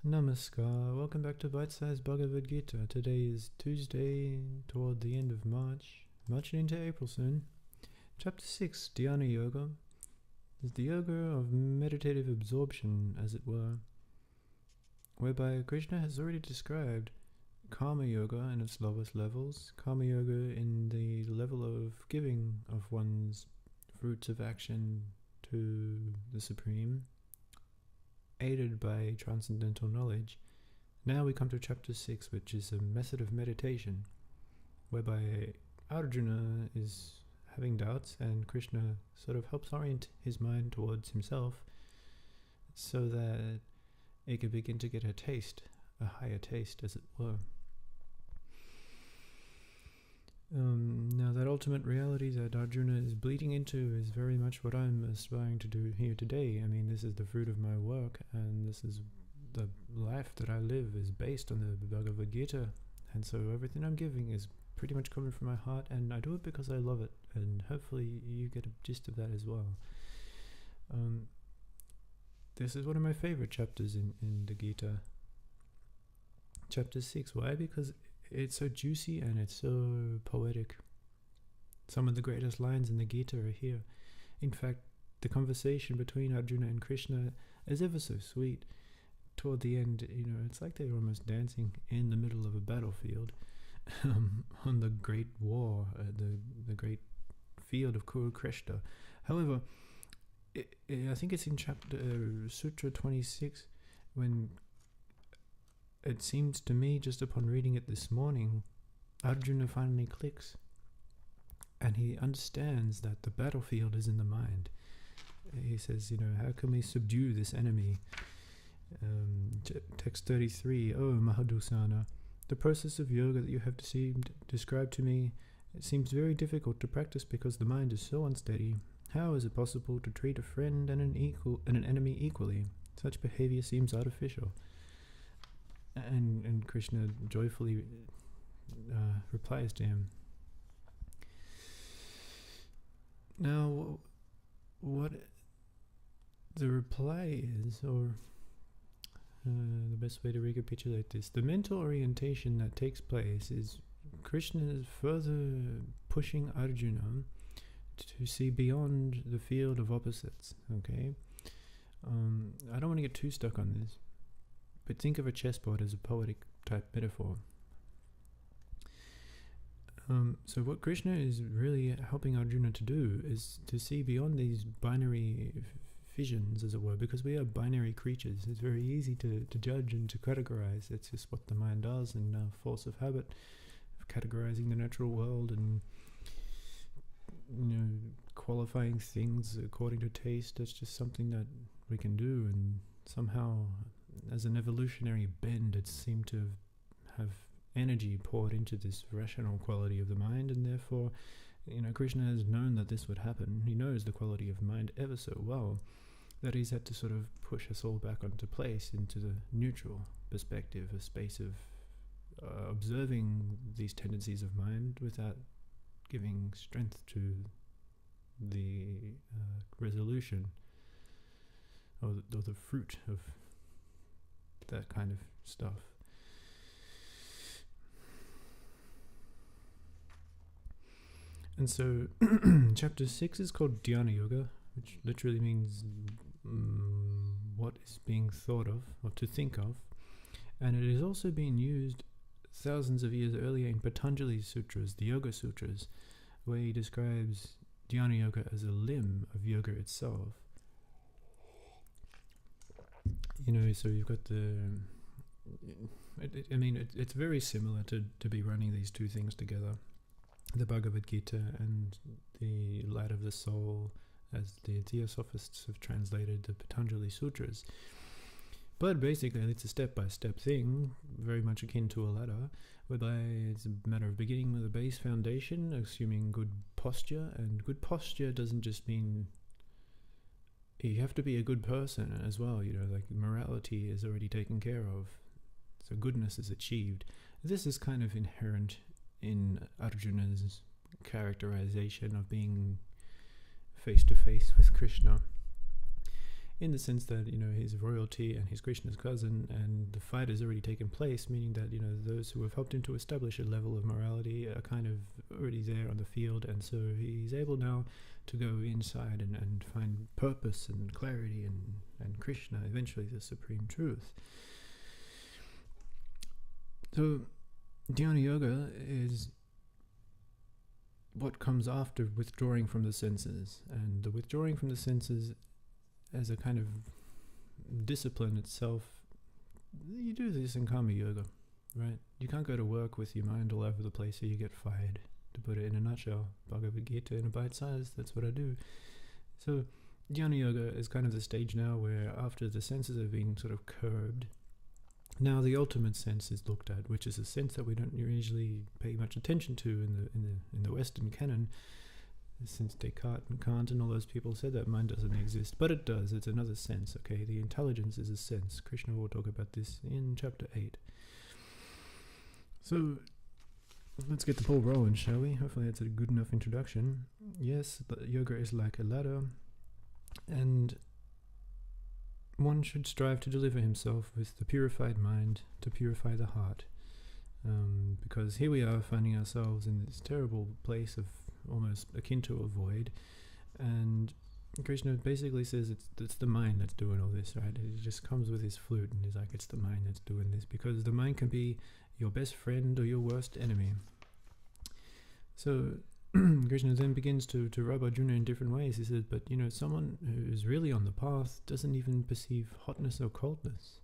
Namaskar, welcome back to Bite Size Bhagavad Gita. Today is Tuesday, toward the end of March, marching into April soon. Chapter 6, Dhyana Yoga, is the yoga of meditative absorption, as it were, whereby Krishna has already described Karma Yoga in its lowest levels, Karma Yoga in the level of giving of one's fruits of action to the Supreme, aided by transcendental knowledge. Now we come to chapter 6, which is a method of meditation, whereby Arjuna is having doubts and Krishna sort of helps orient his mind towards himself so that it can begin to get a higher taste, as it were. Now that ultimate reality that Arjuna is bleeding into is very much what I'm aspiring to do here today. I mean, this is the fruit of my work, and this is the life that I live is based on the Bhagavad Gita, and so everything I'm giving is pretty much coming from my heart, and I do it because I love it, and hopefully you get a gist of that as well. This is one of my favorite chapters in the Gita. Chapter 6. Why? Because it's so juicy and it's so poetic. Some of the greatest lines in the Gita are here. In fact, the conversation between Arjuna and Krishna is ever so sweet. Toward the end, it's like they're almost dancing in the middle of a battlefield on the great war, the great field of Kurukshetra. However, I think it's in chapter Sutra 26 when it seems to me, just upon reading it this morning, Arjuna finally clicks and he understands that the battlefield is in the mind. He says, how can we subdue this enemy? Text 33, Oh Mahadusana, the process of yoga that you have described to me, it seems very difficult to practice because the mind is so unsteady. How is it possible to treat a friend and an enemy equally? Such behavior seems artificial. And Krishna joyfully replies to him. Now, what the reply is, or the best way to recapitulate this, the mental orientation that takes place is Krishna is further pushing Arjuna to see beyond the field of opposites, okay? I don't want to get too stuck on this, but think of a chessboard as a poetic type metaphor. So what Krishna is really helping Arjuna to do is to see beyond these binary fissions, as it were, because we are binary creatures. It's very easy to judge and to categorize. It's just what the mind does, and force of habit of categorizing the natural world and qualifying things according to taste. That's just something that we can do, and somehow as an evolutionary bend it seemed to have energy poured into this rational quality of the mind, and therefore Krishna has known that this would happen. He knows the quality of mind ever so well that he's had to sort of push us all back onto place, into the neutral perspective, a space of observing these tendencies of mind without giving strength to the resolution or the fruit of that kind of stuff. And so chapter 6 is called Dhyana Yoga, which literally means what is being thought of, or to think of, and it is also being used thousands of years earlier in Patanjali's sutras, the Yoga Sutras, where he describes Dhyana Yoga as a limb of yoga itself. So you've got it's very similar to be running these two things together, the Bhagavad Gita and the Light of the Soul, as the Theosophists have translated the Patanjali Sutras. But basically it's a step-by-step thing, very much akin to a ladder, whereby it's a matter of beginning with a base foundation, assuming good posture, and good posture doesn't just mean you have to be a good person as well, like morality is already taken care of, so goodness is achieved. This is kind of inherent in Arjuna's characterization of being face to face with Krishna. in the sense that, he's royalty and he's Krishna's cousin, and the fight has already taken place, meaning that, those who have helped him to establish a level of morality are kind of already there on the field, and so he's able now to go inside and find purpose and clarity and Krishna, eventually the supreme truth. So Dhyana yoga is what comes after withdrawing from the senses, and the withdrawing from the senses as a kind of discipline itself. You do this in karma yoga, right? You can't go to work with your mind all over the place or you get fired, to put it in a nutshell. Bhagavad Gita in a bite size, that's what I do. So Dhyana yoga is kind of the stage now where, after the senses have been sort of curbed, now the ultimate sense is looked at, which is a sense that we don't usually pay much attention to in the Western canon, since Descartes and Kant and all those people said that mind doesn't exist. But it does. It's another sense, okay? The intelligence is a sense. Krishna will talk about this in chapter 8. So let's get the ball rolling, shall we? Hopefully that's a good enough introduction. Yes, yoga is like a ladder, and one should strive to deliver himself with the purified mind to purify the heart. Because here we are finding ourselves in this terrible place of almost akin to a void, and Krishna basically says it's the mind that's doing all this, right? It just comes with his flute and he's like, it's the mind that's doing this, because the mind can be your best friend or your worst enemy. So Krishna then begins to rub Arjuna in different ways. He says, but someone who's really on the path doesn't even perceive hotness or coldness.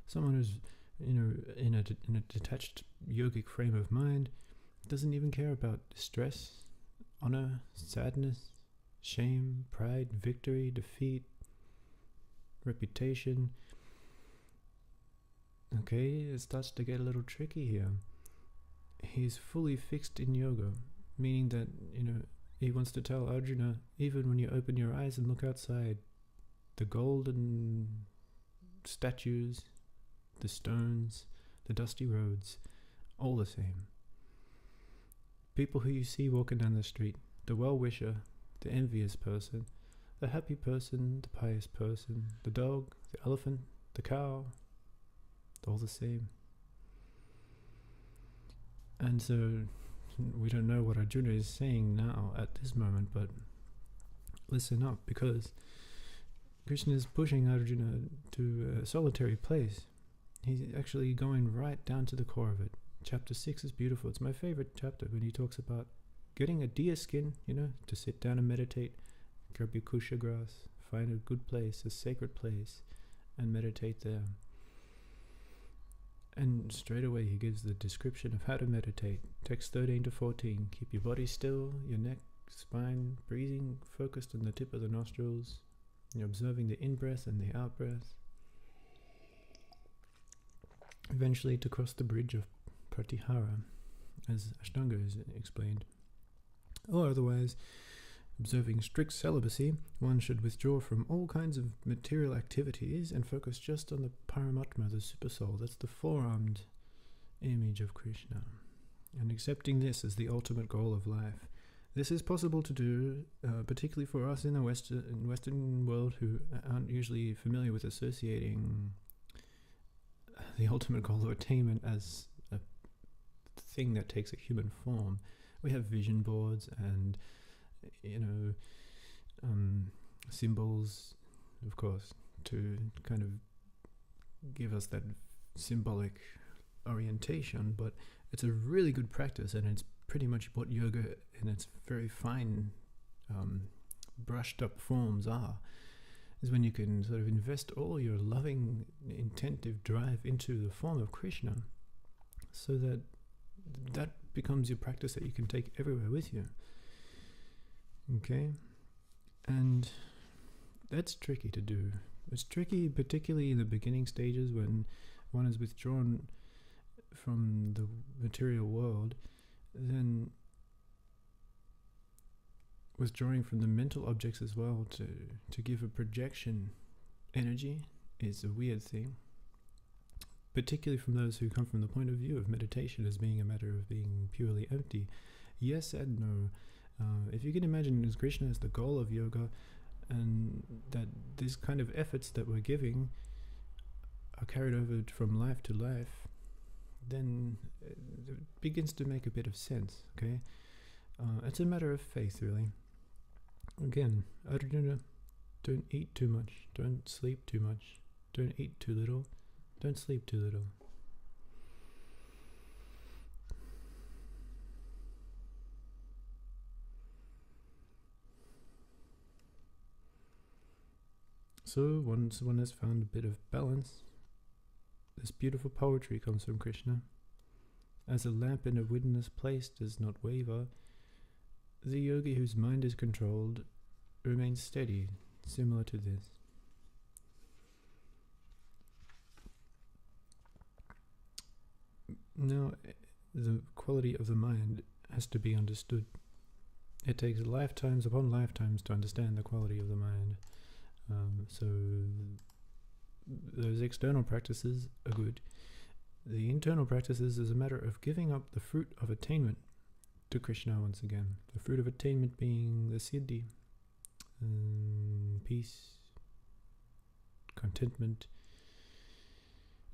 Someone who's in a detached yogic frame of mind doesn't even care about stress, honor, sadness, shame, pride, victory, defeat, reputation. Okay, it starts to get a little tricky here. He's fully fixed in yoga, meaning that, he wants to tell Arjuna, even when you open your eyes and look outside, the golden statues, the stones, the dusty roads, all the same. People who you see walking down the street, the well-wisher, the envious person, the happy person, the pious person, the dog, the elephant, the cow, all the same. And so we don't know what Arjuna is saying now at this moment, but listen up, because Krishna is pushing Arjuna to a solitary place. He's actually going right down to the core of it. Chapter 6 is beautiful. It's my favorite chapter, when he talks about getting a deer skin, to sit down and meditate, grab your kusha grass, find a good place, a sacred place, and meditate there. And straight away he gives the description of how to meditate. Text 13 to 14. Keep your body still, your neck, spine, breathing focused on the tip of the nostrils. You're observing the in-breath and the out-breath. Eventually to cross the bridge of Pratihara, as Astanga is explained. Or otherwise, observing strict celibacy, one should withdraw from all kinds of material activities and focus just on the Paramatma, the Supersoul. That's the four-armed image of Krishna. And accepting this as the ultimate goal of life. This is possible to do, particularly for us in the Western world who aren't usually familiar with associating the ultimate goal of attainment as a thing that takes a human form. We have vision boards and symbols, of course, to kind of give us that symbolic orientation, but it's a really good practice, and it's pretty much what yoga in its very fine brushed up forms is when you can sort of invest all your loving intentive drive into the form of Krishna, so that becomes your practice that you can take everywhere with you. Okay, and that's tricky to do. It's tricky particularly in the beginning stages when one is withdrawn from the material world. Then withdrawing from the mental objects as well to give a projection energy is a weird thing, particularly from those who come from the point of view of meditation as being a matter of being purely empty. Yes and no. If you can imagine Krishna as the goal of yoga, and that these kind of efforts that we're giving are carried over from life to life, then it begins to make a bit of sense, okay? It's a matter of faith, really. Again, Arjuna, don't eat too much, don't sleep too much, don't eat too little, don't sleep too little. So once one has found a bit of balance, this beautiful poetry comes from Krishna. As a lamp in a windless place does not waver, the yogi whose mind is controlled remains steady, similar to this. Now, the quality of the mind has to be understood. It takes lifetimes upon lifetimes to understand the quality of the mind. So those external practices are good. The internal practices is a matter of giving up the fruit of attainment to Krishna once again. The fruit of attainment being the siddhi, peace, contentment,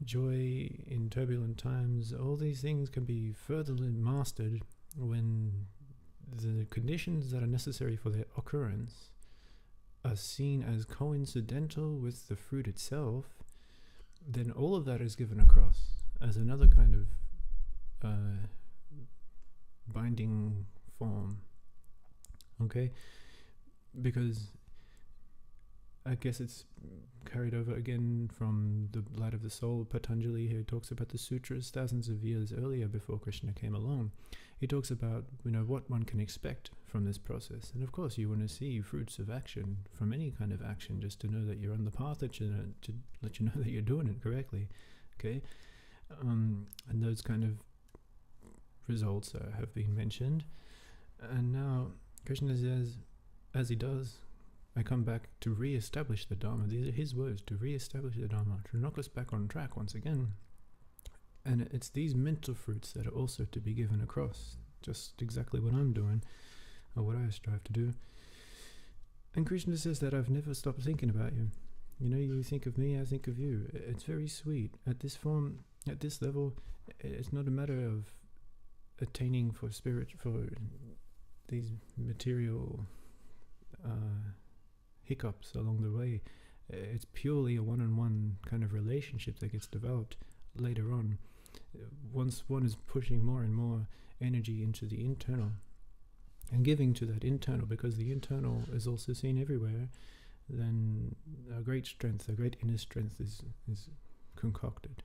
joy in turbulent times. All these things can be further mastered when the conditions that are necessary for their occurrence are seen as coincidental with the fruit itself. Then all of that is given across as another kind of binding form, okay? Because I guess it's carried over again from the Light of the Soul, Patanjali, who talks about the sutras thousands of years earlier before Krishna came along. He talks about, what one can expect from this process. And of course, you want to see fruits of action from any kind of action, just to know that you're on the path, to let you know that you're doing it correctly, okay? And those kind of results have been mentioned. And now Krishna says, as he does, I come back to re-establish the Dharma. These are his words, to re-establish the Dharma, to knock us back on track once again. And it's these mental fruits that are also to be given across, just exactly what I'm doing, or what I strive to do. And Krishna says that I've never stopped thinking about you. You think of me, I think of you. It's very sweet. At this form, at this level, it's not a matter of attaining for these material hiccups along the way. It's purely a one-on-one kind of relationship that gets developed later on. Once one is pushing more and more energy into the internal and giving to that internal, because the internal is also seen everywhere, then a great strength, a great inner strength is concocted.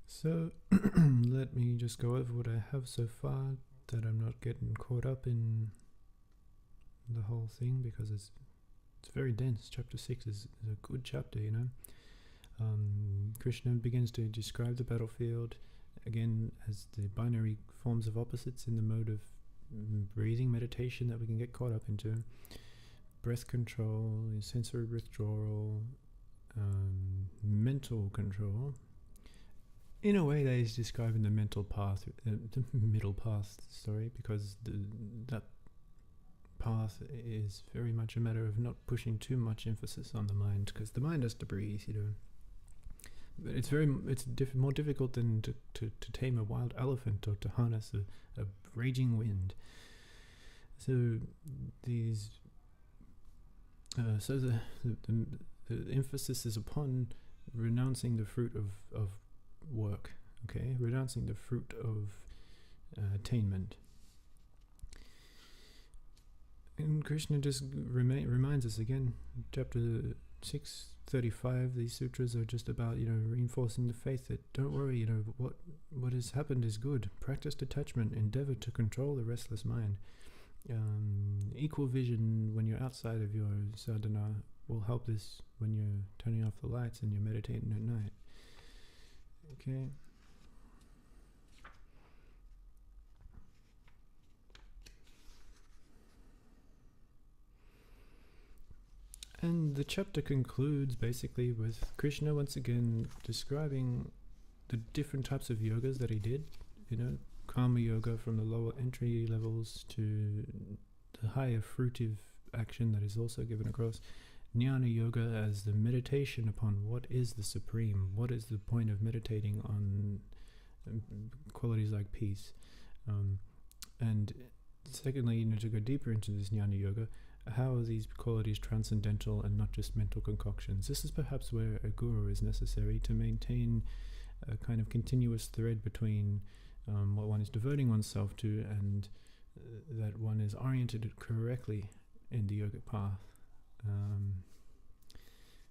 So let me just go over what I have so far, that I'm not getting caught up in the whole thing, because it's very dense. Chapter 6 is a good chapter, Krishna begins to describe the battlefield again as the binary forms of opposites in the mode of breathing meditation that we can get caught up into, breath control, sensory withdrawal, mental control. In a way, that is describing the mental path, the middle path, because that path is very much a matter of not pushing too much emphasis on the mind, because the mind has to breathe, But it's more difficult than to tame a wild elephant or to harness a raging wind. So the emphasis is upon renouncing the fruit of work, okay? Renouncing the fruit of attainment. And Krishna just reminds us again, chapter 6:35, these sutras are just about, reinforcing the faith that, don't worry, what has happened is good. Practice detachment, endeavor to control the restless mind. Equal vision when you're outside of your sadhana will help this when you're turning off the lights and you're meditating at night. Okay. And the chapter concludes basically with Krishna once again describing the different types of yogas that he did, karma yoga from the lower entry levels to the higher fruitive action that is also given across, Jnana yoga as the meditation upon what is the supreme, what is the point of meditating on qualities like peace. And secondly, to go deeper into this Jnana yoga, how are these qualities transcendental and not just mental concoctions? This is perhaps where a guru is necessary to maintain a kind of continuous thread between what one is devoting oneself to and that one is oriented correctly in the yogic path.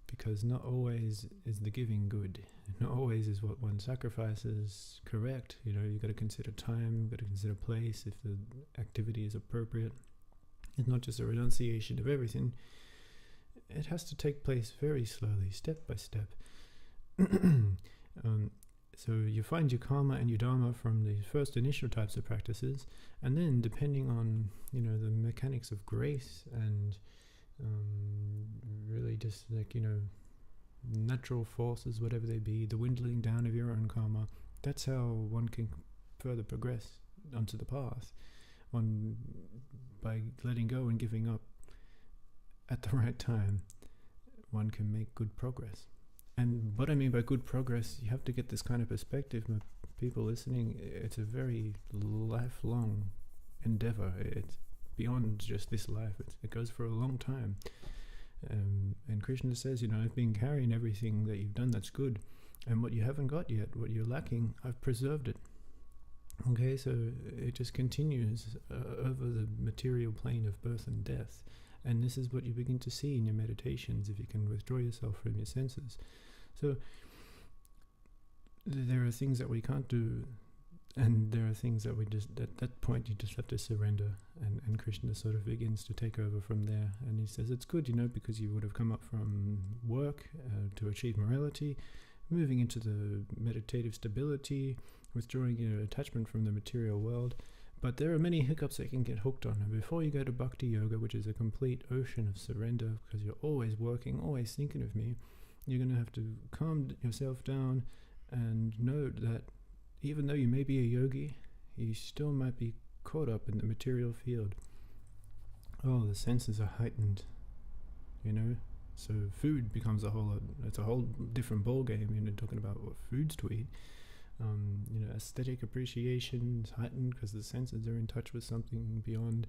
Because not always is the giving good. Not always is what one sacrifices correct. You've got to consider time, you've got to consider place, if the activity is appropriate. It's not just a renunciation of everything. It has to take place very slowly, step by step. So you find your karma and your dharma from the first initial types of practices, and then depending on the mechanics of grace and really just natural forces, whatever they be, the dwindling down of your own karma, that's how one can further progress onto the path. By letting go and giving up at the right time, one can make good progress. And what I mean by good progress, you have to get this kind of perspective. People listening, it's a very lifelong endeavor. It's beyond just this life. It goes for a long time. And Krishna says, I've been carrying everything that you've done that's good. And what you haven't got yet, what you're lacking, I've preserved it. Okay, so it just continues over the material plane of birth and death. And this is what you begin to see in your meditations if you can withdraw yourself from your senses. So there are things that we can't do, and there are things that we just, at that point, you just have to surrender. And Krishna sort of begins to take over from there. And he says, it's good, because you would have come up from work to achieve morality, moving into the meditative stability, withdrawing your attachment from the material world. But there are many hiccups that you can get hooked on. And before you go to bhakti yoga, which is a complete ocean of surrender, because you're always working, always thinking of me, you're going to have to calm yourself down and note that even though you may be a yogi, you still might be caught up in the material field. Oh, the senses are heightened, So food becomes it's a whole different ball game, talking about what foods to eat. Aesthetic appreciation is heightened because the senses are in touch with something beyond.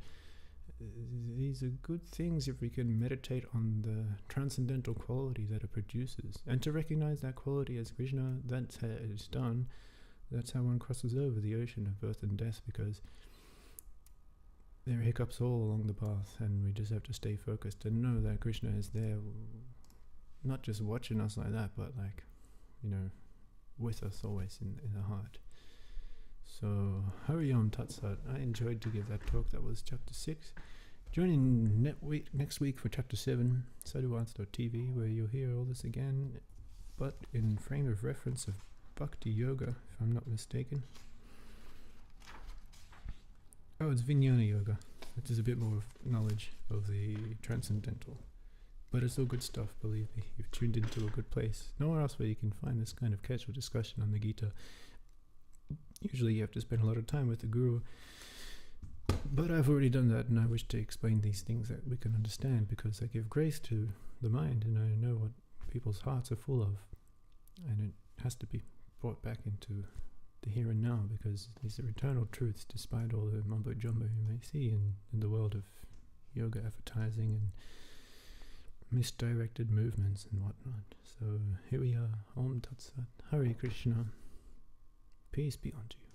These are good things if we can meditate on the transcendental quality that it produces, and to recognize that quality as Krishna. That's how it's done. That's how one crosses over the ocean of birth and death, because there are hiccups all along the path, and we just have to stay focused and know that Krishna is there, not just watching us like that, but with us always in the heart. So, Hari Om Tat Sat. I enjoyed to give that talk. That was chapter 6. Join in next week for chapter 7, sadhuarts.tv, where you'll hear all this again, but in frame of reference of bhakti yoga, if I'm not mistaken. Oh, it's Vijnana yoga. Which is a bit more knowledge of the transcendental. But it's all good stuff, believe me. You've tuned into a good place. Nowhere else where you can find this kind of casual discussion on the Gita. Usually you have to spend a lot of time with the guru. But I've already done that, and I wish to explain these things that we can understand, because I give grace to the mind, and I know what people's hearts are full of. And it has to be brought back into the here and now, because these are eternal truths, despite all the mumbo jumbo you may see in the world of yoga advertising and misdirected movements and whatnot. So here we are. Om Tat Sat. Hare Krishna. Peace be unto you.